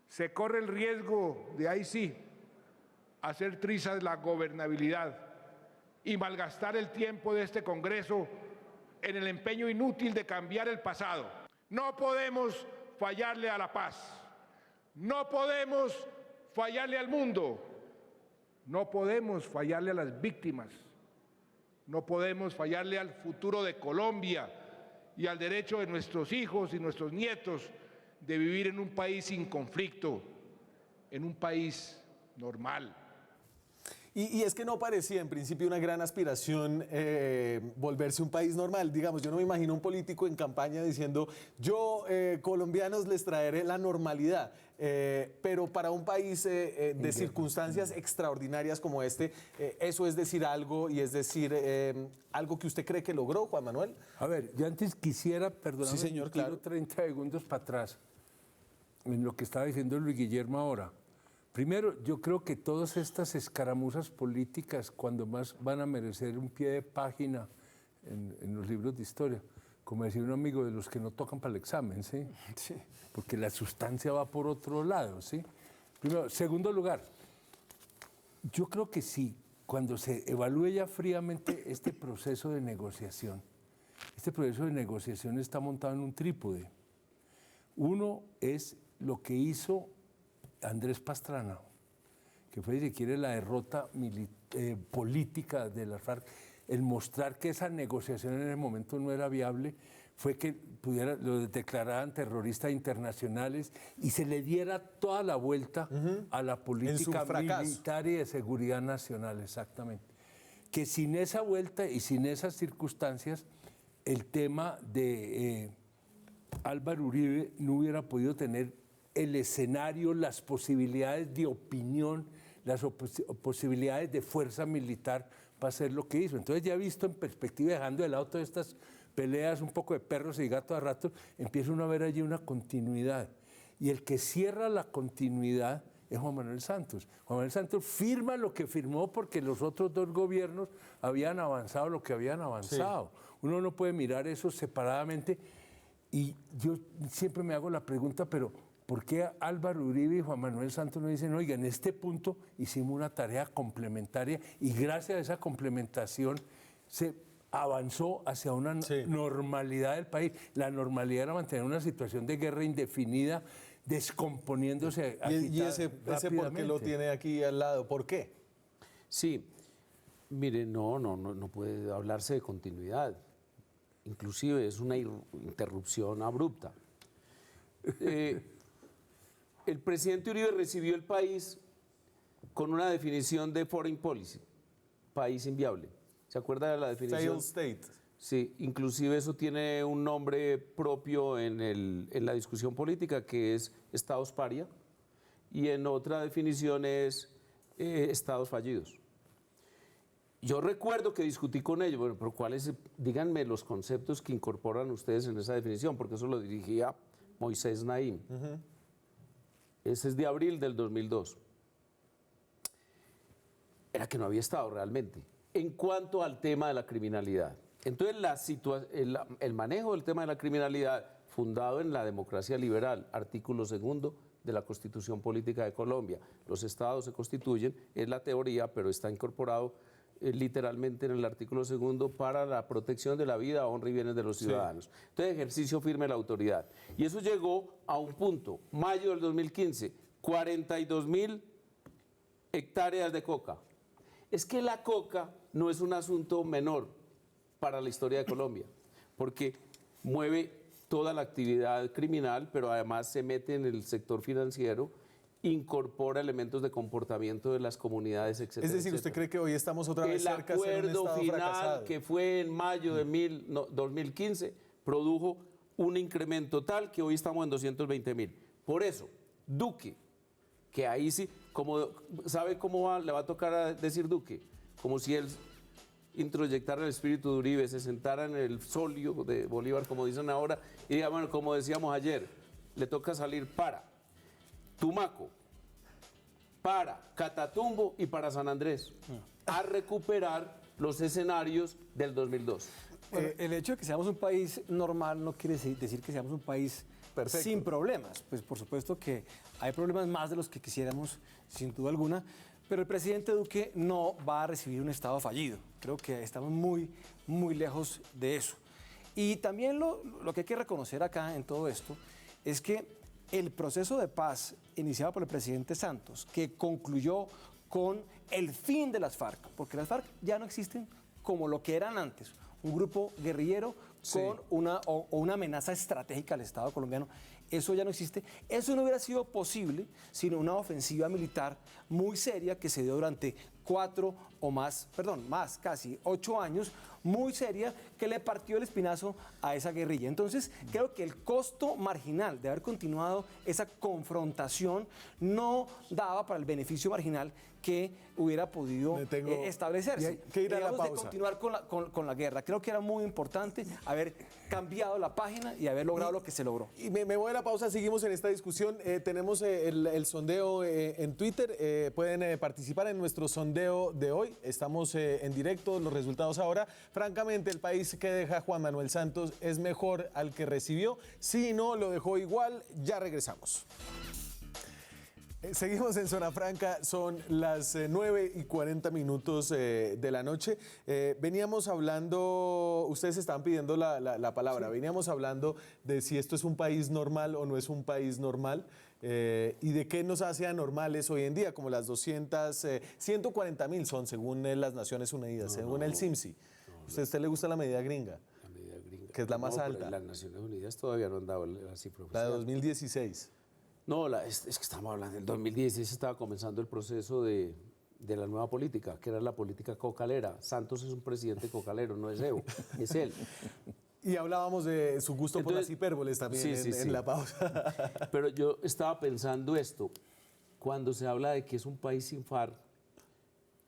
se corre el riesgo de ahí sí hacer trizas la gobernabilidad y malgastar el tiempo de este Congreso en el empeño inútil de cambiar el pasado. No podemos fallarle a la paz, no podemos fallarle al mundo, no podemos fallarle a las víctimas, no podemos fallarle al futuro de Colombia y al derecho de nuestros hijos y nuestros nietos de vivir en un país sin conflicto, en un país normal. Y es que no parecía en principio una gran aspiración volverse un país normal. Digamos, yo no me imagino un político en campaña diciendo, yo, colombianos, les traeré la normalidad. Pero para un país de circunstancias extraordinarias como este, eso es decir algo y es decir algo que usted cree que logró, Juan Manuel. A ver, yo antes quisiera, perdóname, Sí, señor, claro. 30 segundos para atrás en lo que estaba diciendo Luis Guillermo ahora. Primero, yo creo que todas estas escaramuzas políticas, cuando más van a merecer un pie de página en los libros de historia, como decía un amigo, de los que no tocan para el examen, ¿sí? Sí. Porque la sustancia va por otro lado, ¿sí? Primero, segundo lugar, yo creo que sí, cuando se evalúe ya fríamente este proceso de negociación está montado en un trípode. Uno es lo que hizo Andrés Pastrana, que fue, si quiere, la derrota política de las FARC, el mostrar que esa negociación en el momento no era viable, fue que lo declararan terroristas internacionales y se le diera toda la vuelta a la política militar y de seguridad nacional, exactamente. Que sin esa vuelta y sin esas circunstancias, el tema de Álvaro Uribe no hubiera podido tener el escenario, las posibilidades de opinión, las posibilidades de fuerza militar para hacer lo que hizo. Entonces, ya visto en perspectiva, dejando de lado todas estas peleas, un poco de perros y gatos a rato, empieza uno a ver allí una continuidad. Y el que cierra la continuidad es Juan Manuel Santos. Juan Manuel Santos firma lo que firmó porque los otros dos gobiernos habían avanzado lo que habían avanzado. Sí. Uno no puede mirar eso separadamente. Y yo siempre me hago la pregunta, pero ¿por qué Álvaro Uribe y Juan Manuel Santos no dicen, oiga, en este punto hicimos una tarea complementaria y gracias a esa complementación se avanzó hacia una normalidad del país. La normalidad era mantener una situación de guerra indefinida, descomponiéndose. Y ese por qué lo tiene aquí al lado, ¿por qué? Sí, mire, no puede hablarse de continuidad. Inclusive es una interrupción abrupta. El presidente Uribe recibió el país con una definición de foreign policy, país inviable. ¿Se acuerda de la definición? Failed state. Sí, inclusive eso tiene un nombre propio en la discusión política, que es estados paria, y en otra definición es estados fallidos. Yo recuerdo que discutí con ellos, bueno, pero ¿cuáles? Díganme los conceptos que incorporan ustedes en esa definición, porque eso lo dirigía Moisés Naim. Ese es de abril del 2002. Era que no había estado realmente. En cuanto al tema de la criminalidad, entonces el manejo del tema de la criminalidad, fundado en la democracia liberal, artículo 2 de la Constitución Política de Colombia, los estados se constituyen, es la teoría, pero está incorporado literalmente en el artículo 2 para la protección de la vida, honra y bienes de los ciudadanos. Entonces, ejercicio firme de la autoridad. Y eso llegó a un punto, mayo del 2015, 42.000 hectáreas de coca. Es que la coca no es un asunto menor para la historia de Colombia, porque mueve toda la actividad criminal, pero además se mete en el sector financiero, incorpora elementos de comportamiento de las comunidades, etc. Es decir, ¿usted cree que hoy estamos otra vez cerca de ser un Estado final fracasado? Que fue en mayo de 2015 produjo un incremento tal que hoy estamos en 220.000. Por eso, Duque, que ahí sí, ¿sabe cómo le va a tocar decir Duque? Como si él introyectara el espíritu de Uribe, se sentara en el solio de Bolívar, como dicen ahora, y diga, bueno, como decíamos ayer, le toca salir para Tumaco, para Catatumbo y para San Andrés, a recuperar los escenarios del 2002. Bueno, el hecho de que seamos un país normal no quiere decir que seamos un país sin problemas. Pues por supuesto que hay problemas más de los que quisiéramos, sin duda alguna, pero el presidente Duque no va a recibir un Estado fallido. Creo que estamos muy, muy lejos de eso. Y también lo que hay que reconocer acá en todo esto es que el proceso de paz iniciado por el presidente Santos, que concluyó con el fin de las FARC, porque las FARC ya no existen como lo que eran antes, un grupo guerrillero con una amenaza estratégica al Estado colombiano. Eso ya no existe. Eso no hubiera sido posible sin una ofensiva militar muy seria que se dio durante casi 8 años, muy seria, que le partió el espinazo a esa guerrilla. Entonces, creo que el costo marginal de haber continuado esa confrontación no daba para el beneficio marginal que hubiera podido establecerse. Que ir a la pausa. De continuar con la guerra. Creo que era muy importante haber cambiado la página y haber logrado lo que se logró. Y me voy a la pausa, seguimos en esta discusión. Tenemos el sondeo en Twitter. Pueden participar en nuestro sondeo de hoy. Estamos en directo, los resultados ahora. Francamente, el país que deja Juan Manuel Santos es mejor al que recibió. Si no, lo dejó igual. Ya regresamos. Seguimos en Zona Franca, son las 9:40 de la noche. Veníamos hablando, ustedes estaban pidiendo la palabra, veníamos hablando de si esto es un país normal o no es un país normal. Y de qué nos hace anormales hoy en día, como las 140.000 son, según las Naciones Unidas, según el CIMSI. ¿A usted le gusta la medida gringa? La medida gringa. Que es la más alta. Las Naciones Unidas todavía no han dado la cifra oficial. La de 2016. No, es que estamos hablando del 2016, estaba comenzando el proceso de la nueva política, que era la política cocalera. Santos es un presidente cocalero, no es Evo, es él. Y hablábamos de su gusto por las hipérboles también en la pausa. Pero yo estaba pensando esto, cuando se habla de que es un país sin FARC,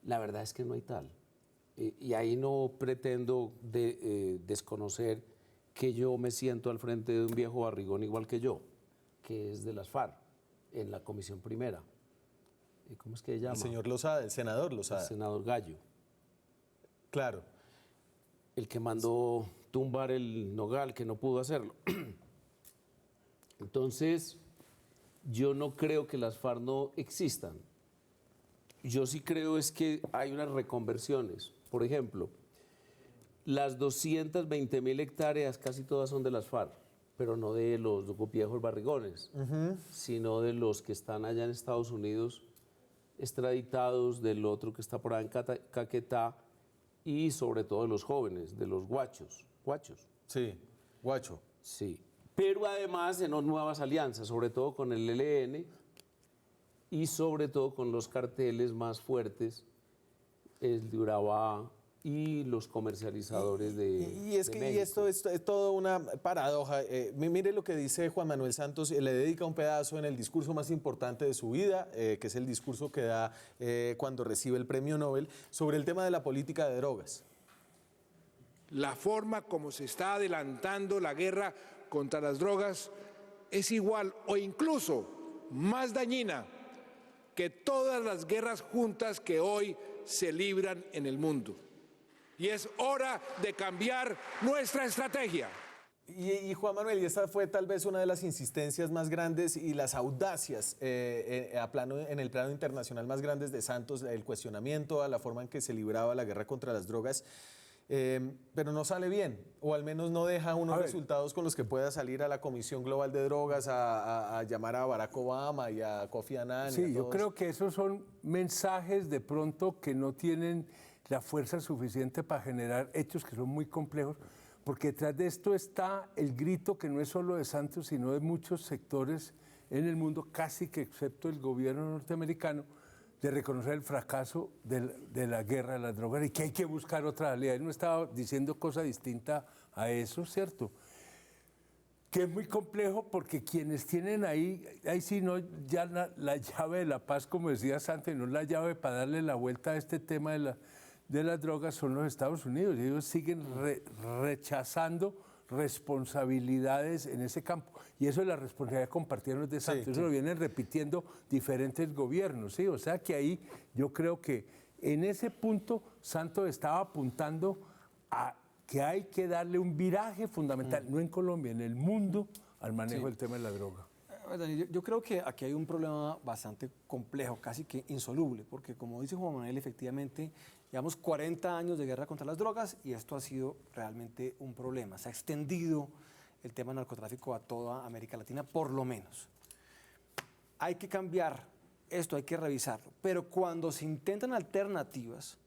la verdad es que no hay tal. Y ahí no pretendo desconocer que yo me siento al frente de un viejo barrigón igual que yo, que es de las FARC, en la Comisión Primera. ¿Cómo es que se llama? El señor Lozada, el senador Lozada. El senador Gallo. Claro. El que mandó tumbar el Nogal, que no pudo hacerlo. Entonces, yo no creo que las FARC no existan. Yo sí creo es que hay unas reconversiones. Por ejemplo, Las 220.000 hectáreas, casi todas son de las FARC, pero no de los viejos barrigones, sino de los que están allá en Estados Unidos, extraditados, del otro que está por ahí en Caquetá, y sobre todo de los jóvenes, de los guachos. ¿Guachos? Sí, guacho. Sí. Pero además en nuevas alianzas, sobre todo con el ELN y sobre todo con los carteles más fuertes, el de Urabá y los comercializadores de Y es que México. esto es toda una paradoja. Mire lo que dice Juan Manuel Santos, le dedica un pedazo en el discurso más importante de su vida, que es el discurso que da cuando recibe el premio Nobel, sobre el tema de la política de drogas. La forma como se está adelantando la guerra contra las drogas es igual o incluso más dañina que todas las guerras juntas que hoy se libran en el mundo. Y es hora de cambiar nuestra estrategia. Y Juan Manuel, y esta fue tal vez una de las insistencias más grandes y las audacias en el plano internacional más grandes de Santos, el cuestionamiento a la forma en que se libraba la guerra contra las drogas. Pero no sale bien, o al menos no deja unos resultados con los que pueda salir a la Comisión Global de Drogas a llamar a Barack Obama y a Kofi Annan. Sí, yo creo que esos son mensajes de pronto que no tienen la fuerza suficiente para generar hechos que son muy complejos, porque detrás de esto está el grito que no es solo de Santos, sino de muchos sectores en el mundo, casi que excepto el gobierno norteamericano, de reconocer el fracaso de la guerra de las drogas y que hay que buscar otra salida. Él no estaba diciendo cosa distinta a eso, ¿cierto? Que es muy complejo porque quienes tienen ahí sí no ya la llave de la paz, como decía Santos, y no la llave para darle la vuelta a este tema de las drogas, son los Estados Unidos. Y ellos siguen rechazando responsabilidades en ese campo. Y eso es la responsabilidad compartida de Santos. Eso lo vienen repitiendo diferentes gobiernos, ¿sí? O sea que ahí yo creo que en ese punto Santos estaba apuntando a que hay que darle un viraje fundamental, no en Colombia, en el mundo, al manejo del tema de la droga. Yo creo que aquí hay un problema bastante complejo, casi que insoluble, porque como dice Juan Manuel, efectivamente, llevamos 40 años de guerra contra las drogas y esto ha sido realmente un problema. Se ha extendido el tema del narcotráfico a toda América Latina, por lo menos. Hay que cambiar esto, hay que revisarlo, pero cuando se intentan alternativas,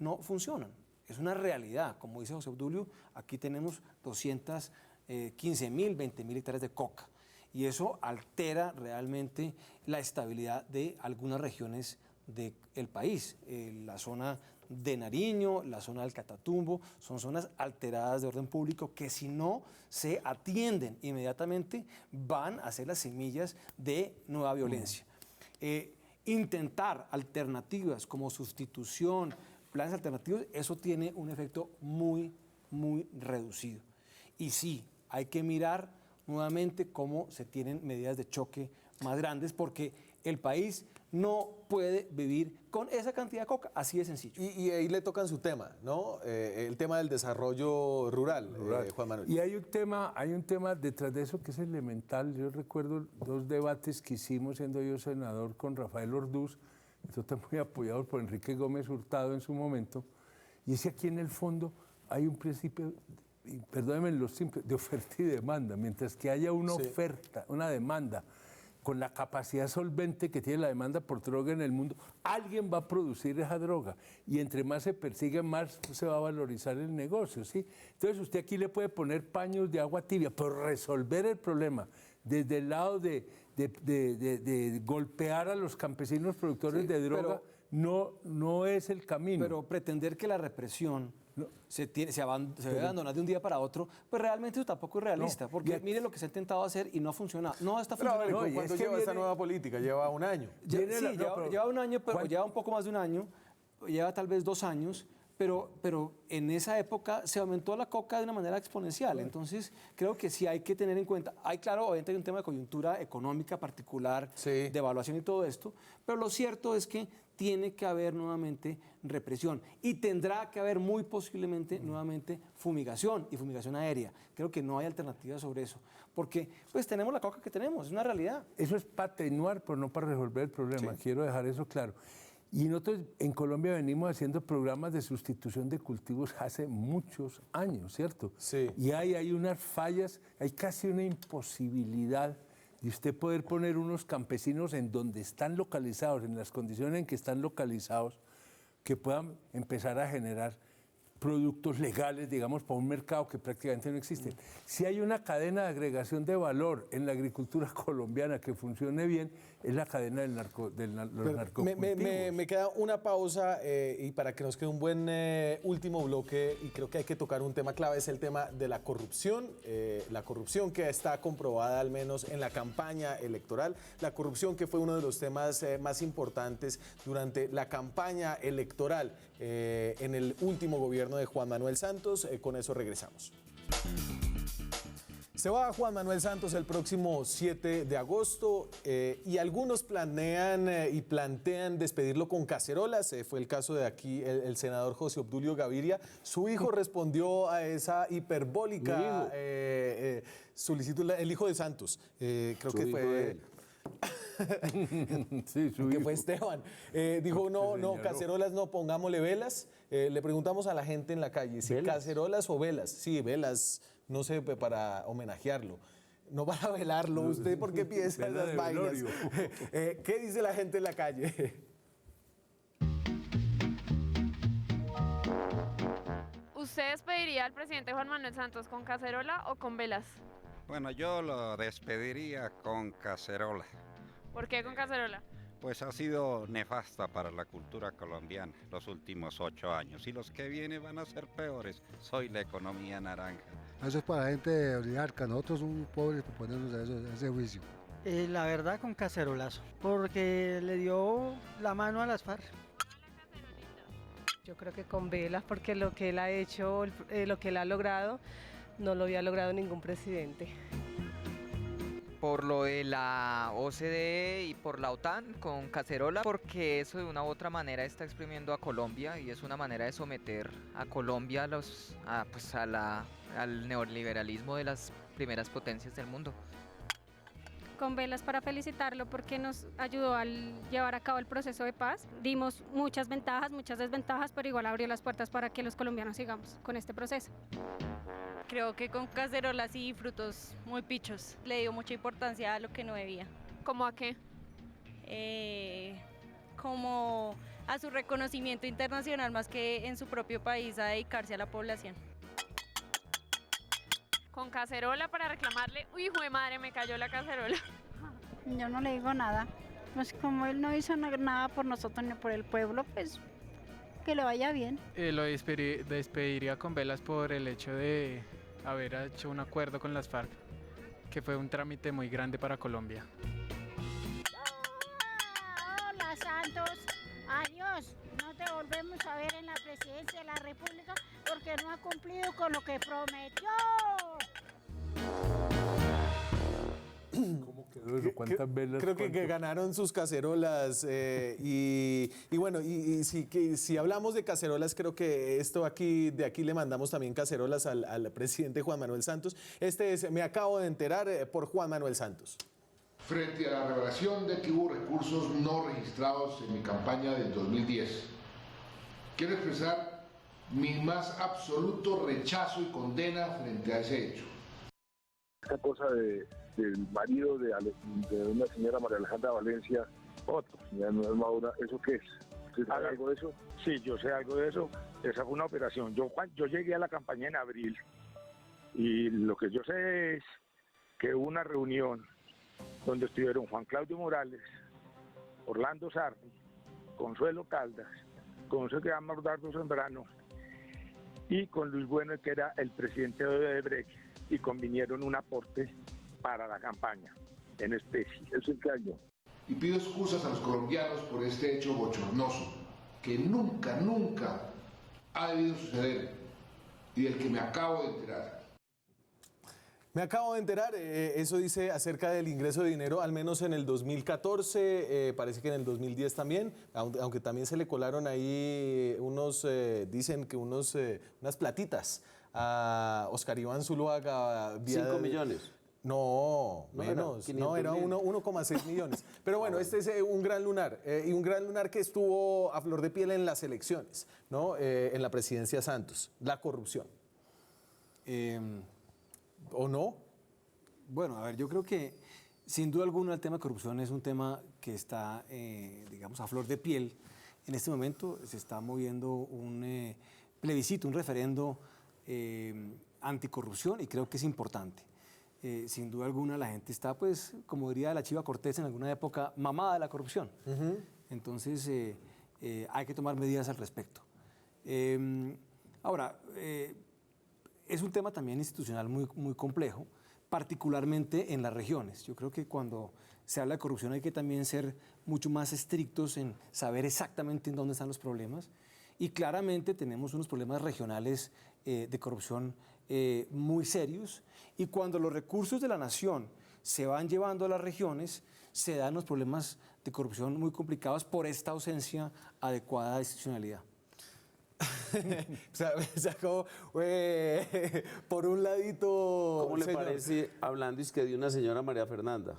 no funcionan. Es una realidad, como dice José Obdulio, aquí tenemos 215.000, 20.000 hectáreas de coca. Y eso altera realmente la estabilidad de algunas regiones del país. La zona de Nariño, la zona del Catatumbo, son zonas alteradas de orden público que si no se atienden inmediatamente van a ser las semillas de nueva violencia. Intentar alternativas como sustitución, planes alternativos, eso tiene un efecto muy, muy reducido. Y sí, hay que mirar nuevamente cómo se tienen medidas de choque más grandes, porque el país no puede vivir con esa cantidad de coca, así de sencillo. Y ahí le tocan su tema, ¿no? El tema del desarrollo rural. Juan Manuel. Y hay un tema detrás de eso que es elemental. Yo recuerdo 2 debates que hicimos siendo yo senador con Rafael Orduz, esto está muy apoyado por Enrique Gómez Hurtado en su momento, y es que aquí en el fondo hay un principio, y perdónenme lo simple, de oferta y demanda. Mientras que haya una oferta, una demanda, con la capacidad solvente que tiene la demanda por droga en el mundo, alguien va a producir esa droga. Y entre más se persigue, más se va a valorizar el negocio, ¿sí? Entonces usted aquí le puede poner paños de agua tibia, pero resolver el problema desde el lado de golpear a los campesinos productores de droga no es el camino. Pero pretender que la represión se debe abandonar de un día para otro, pues realmente eso tampoco es realista, porque mire lo que se ha intentado hacer y no ha funcionado. No está funcionando. ¿Cuánto lleva esta nueva política? Lleva un año. Lleva un año, pero lleva un poco más de un año, lleva tal vez 2 años, pero en esa época se aumentó la coca de una manera exponencial. Entonces, creo que sí hay que tener en cuenta. Claro, obviamente hay un tema de coyuntura económica particular, de evaluación y todo esto, pero lo cierto es que tiene que haber nuevamente represión y tendrá que haber muy posiblemente nuevamente fumigación y fumigación aérea. Creo que no hay alternativa sobre eso, porque pues tenemos la coca que tenemos, es una realidad. Eso es para atenuar, pero no para resolver el problema. Sí. Quiero dejar eso claro. Y nosotros en Colombia venimos haciendo programas de sustitución de cultivos hace muchos años, ¿cierto? Sí. Y hay unas fallas, hay casi una imposibilidad de usted poder poner unos campesinos en donde están localizados, en las condiciones en que están localizados, que puedan empezar a generar productos legales, digamos, para un mercado que prácticamente no existe. Si hay una cadena de agregación de valor en la agricultura colombiana que funcione bien, es la cadena los narcocultivos. Me queda una pausa y para que nos quede un buen último bloque, y creo que hay que tocar un tema clave, es el tema de la corrupción que está comprobada al menos en la campaña electoral, la corrupción que fue uno de los temas más importantes durante la campaña electoral en el último gobierno de Juan Manuel Santos. Con eso regresamos. Se va Juan Manuel Santos el próximo 7 de agosto y algunos planean y plantean despedirlo con cacerolas. Fue el caso de aquí el senador José Obdulio Gaviria. Su hijo respondió a esa hiperbólica solicitud, el hijo de Santos. Creo que fue... Sí, que fue Esteban. Dijo, no, cacerolas no, pongámosle velas. Le preguntamos a la gente en la calle, si cacerolas o velas. Sí, velas, no sé, para homenajearlo. No para velarlo. ¿Usted por qué piensa esas vainas? ¿Qué dice la gente en la calle? ¿Usted despediría al presidente Juan Manuel Santos con cacerola o con velas? Bueno, yo lo despediría con cacerola. ¿Por qué con cacerola? Pues ha sido nefasta para la cultura colombiana los últimos 8 años y los que vienen van a ser peores. Soy la economía naranja. Eso es para la gente de oligarca, nosotros somos pobres por ponernos a ese juicio. La verdad con cacerolazo, porque le dio la mano a las FARC. Yo creo que con velas, porque lo que él ha hecho, lo que él ha logrado, no lo había logrado ningún presidente. Por lo de la OCDE y por la OTAN con cacerola, porque eso de una u otra manera está exprimiendo a Colombia y es una manera de someter a Colombia al neoliberalismo de las primeras potencias del mundo. Con velas para felicitarlo porque nos ayudó a llevar a cabo el proceso de paz. Dimos muchas ventajas, muchas desventajas, pero igual abrió las puertas para que los colombianos sigamos con este proceso. Creo que con cacerolas y frutos muy pichos. Le dio mucha importancia a lo que no debía. ¿Cómo a qué? Como a su reconocimiento internacional más que en su propio país a dedicarse a la población. Con cacerola para reclamarle, uy, hijo de madre, me cayó la cacerola. Yo no le digo nada. Pues como él no hizo nada por nosotros ni por el pueblo, pues que le vaya bien. Lo despediría con velas por el hecho de haber hecho un acuerdo con las FARC, que fue un trámite muy grande para Colombia. Hola Santos, adiós. No te volvemos a ver en la presidencia de la República porque no ha cumplido con lo que prometió. ¿Cómo quedó eso? ¿Cuántas velas? Creo que ganaron sus cacerolas y bueno, si hablamos de cacerolas, creo que de aquí le mandamos también cacerolas al presidente Juan Manuel Santos. Me acabo de enterar por Juan Manuel Santos. Frente a la revelación de que hubo recursos no registrados en mi campaña del 2010, quiero expresar mi más absoluto rechazo y condena frente a ese hecho. Esta cosa del marido de una señora María Alejandra Valencia, otro, señora Noel Madura, ¿eso qué es? ¿Usted sabe algo de eso? Sí, yo sé algo de eso. Esa fue una operación. Yo llegué a la campaña en abril y lo que yo sé es que hubo una reunión donde estuvieron Juan Claudio Morales, Orlando Sarri, Consuelo Caldas, con José Dardo Zambrano y con Luis Bueno, que era el presidente de Odebrecht, y convinieron un aporte para la campaña en especie. ¿Eso en qué año? Y pido excusas a los colombianos por este hecho bochornoso, que nunca ha debido suceder y del que me acabo de enterar. Me acabo de enterar, eso dice acerca del ingreso de dinero, al menos en el 2014, parece que en el 2010 también, aunque también se le colaron ahí dicen que unas platitas a Oscar Iván Zuluaga. 5 millones. No, menos. No, era 1,6 millones. Pero bueno, este es un gran lunar. Y un gran lunar que estuvo a flor de piel en las elecciones, ¿no? En la presidencia Santos. La corrupción. ¿O no? Bueno, a ver, yo creo que sin duda alguna el tema de corrupción es un tema que está, digamos, a flor de piel. En este momento se está moviendo un plebiscito, un referendo anticorrupción y creo que es importante. Sin duda alguna la gente está, pues, como diría la Chiva Cortés en alguna época, mamada de la corrupción. Entonces hay que tomar medidas al respecto. Ahora, es un tema también institucional muy complejo, particularmente en las regiones. Yo creo que cuando se habla de corrupción hay que también ser mucho más estrictos en saber exactamente en dónde están los problemas. Y claramente tenemos unos problemas regionales de corrupción muy serios. Y cuando los recursos de la nación se van llevando a las regiones, se dan los problemas de corrupción muy complicados por esta ausencia adecuada de institucionalidad. Sacó por un ladito. ¿Cómo le parece, hablando es que de una señora María Fernanda?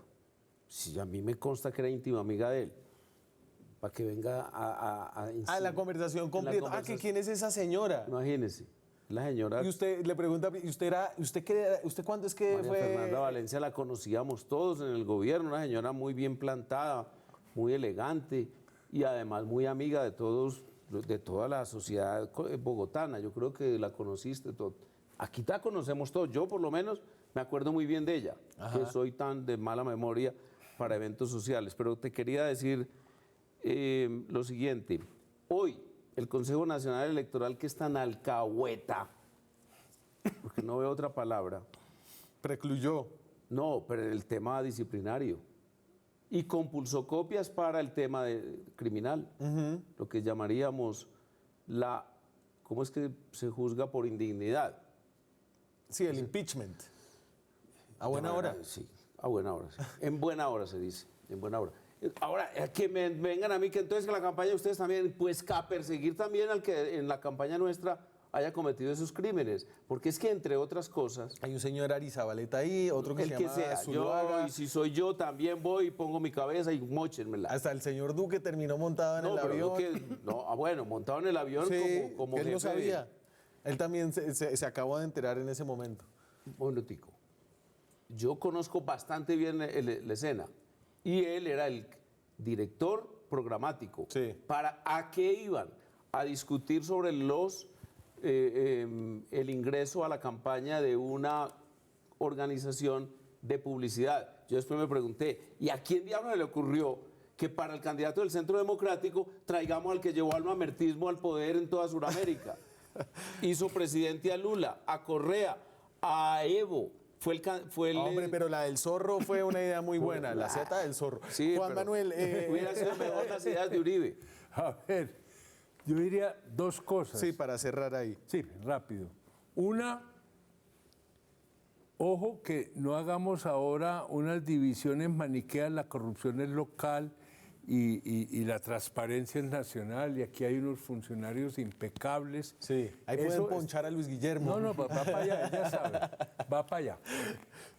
Si a mí me consta que era íntima amiga de él, para que venga a la conversación completa. Que ¿quién es esa señora? Imagínese, la señora. Y usted le pregunta, ¿usted cuándo es que María fue? Fernanda Valencia la conocíamos todos en el gobierno, una señora muy bien plantada, muy elegante y además muy amiga de todos, de toda la sociedad bogotana. Yo creo que la conociste todo. Aquí la conocemos todos. Yo por lo menos me acuerdo muy bien de ella, que soy tan de mala memoria para eventos sociales. Pero te quería decir lo siguiente. Hoy el Consejo Nacional Electoral, que es tan alcahueta, porque no veo otra palabra. Precluyó. No, pero el tema disciplinario. Y compulsó copias para el tema criminal, lo que llamaríamos ¿cómo es que se juzga por indignidad? Sí, el impeachment. ¿A buena hora? Sí, a buena hora. Sí. En buena hora se dice, en buena hora. Ahora, que me vengan a mí, que entonces que la campaña de ustedes también, pues a perseguir también al que en la campaña nuestra haya cometido esos crímenes, porque es que entre otras cosas... Hay un señor Arizabaleta ahí, otro que se llama Zuluaga. Y si soy yo también voy y pongo mi cabeza y móchenmela. Hasta el señor Duque terminó montado en el avión. Bueno, montado en el avión sí, como él jefe. No sabía. Él también se acabó de enterar en ese momento. Un minutico. Yo conozco bastante bien la escena y él era el director programático. Sí. ¿A qué iban? A discutir sobre el ingreso a la campaña de una organización de publicidad. Yo después me pregunté, ¿y a quién diablos le ocurrió que para el candidato del Centro Democrático traigamos al que llevó al mamertismo al poder en toda Sudamérica? Hizo presidente a Lula, a Correa, a Evo. Hombre, pero la del zorro fue una idea muy buena, la Z del zorro. Sí, Juan Manuel... hubiera sido mejor las ideas de Uribe. A ver, yo diría dos cosas. Sí, para cerrar ahí. Sí, rápido. Una, ojo que no hagamos ahora unas divisiones maniqueas, la corrupción es local y la transparencia es nacional, y aquí hay unos funcionarios impecables. Sí, ahí pueden ponchar a Luis Guillermo. No, va para allá, ya sabe, va para allá.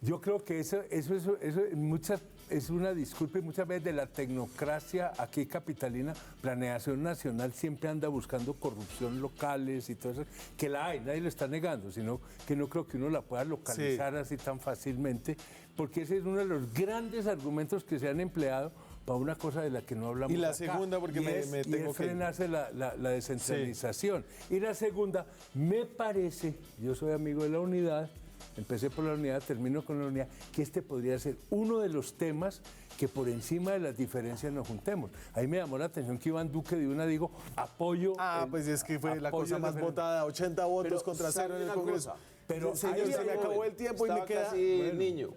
Yo creo que eso es una disculpa y muchas veces de la tecnocracia aquí capitalina. Planeación Nacional siempre anda buscando corrupción locales y todo eso, que la hay, nadie lo está negando, sino que no creo que uno la pueda localizar así tan fácilmente, porque ese es uno de los grandes argumentos que se han empleado para una cosa de la que no hablamos. Y la acá, segunda, porque me tengo que frenarse la descentralización. Sí. Y la segunda, me parece, yo soy amigo de la unidad, empecé por la unidad, termino con la unidad, que este podría ser uno de los temas que por encima de las diferencias nos juntemos. Ahí me llamó la atención que Iván Duque de una digo, apoyo... pues es que fue la cosa más votada, 80 votos contra 0 en el Congreso. Pero señor, se me acabó el tiempo y me queda... Niño.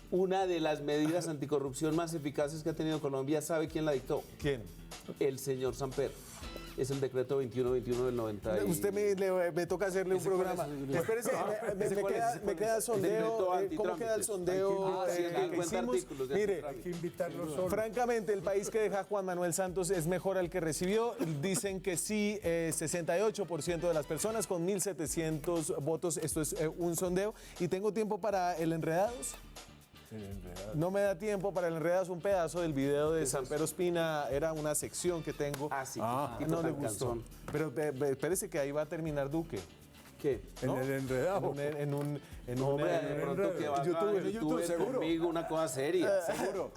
Una de las medidas anticorrupción más eficaces que ha tenido Colombia, ¿sabe quién la dictó? ¿Quién? El señor Samper. es el decreto 2121 del 90. Usted me toca hacerle un programa. Espérese, me queda sondeo. ¿Cómo queda el sondeo que hicimos? Mire, hay que invitarlo solo. Francamente, el país que deja Juan Manuel Santos es mejor al que recibió. Dicen que sí, 68% de las personas con 1.700 votos. Esto es un sondeo. ¿Y tengo tiempo para el Enredados? No me da tiempo para el Enredados. Un pedazo del video de Samper Ospina era una sección que tengo y no le gustó. Pero espérese que ahí va a terminar Duque. ¿Qué? ¿No? En el Enredado. En un YouTube, seguro. Conmigo una cosa seria. Seguro.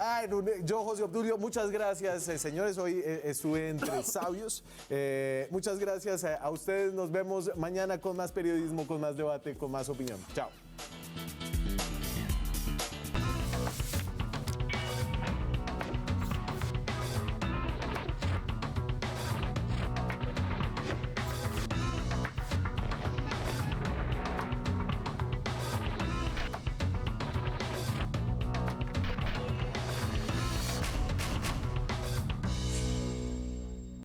Yo, José Obdulio, muchas gracias, señores. Hoy estuve entre sabios. Muchas gracias a ustedes. Nos vemos mañana con más periodismo, con más debate, con más opinión. Chao.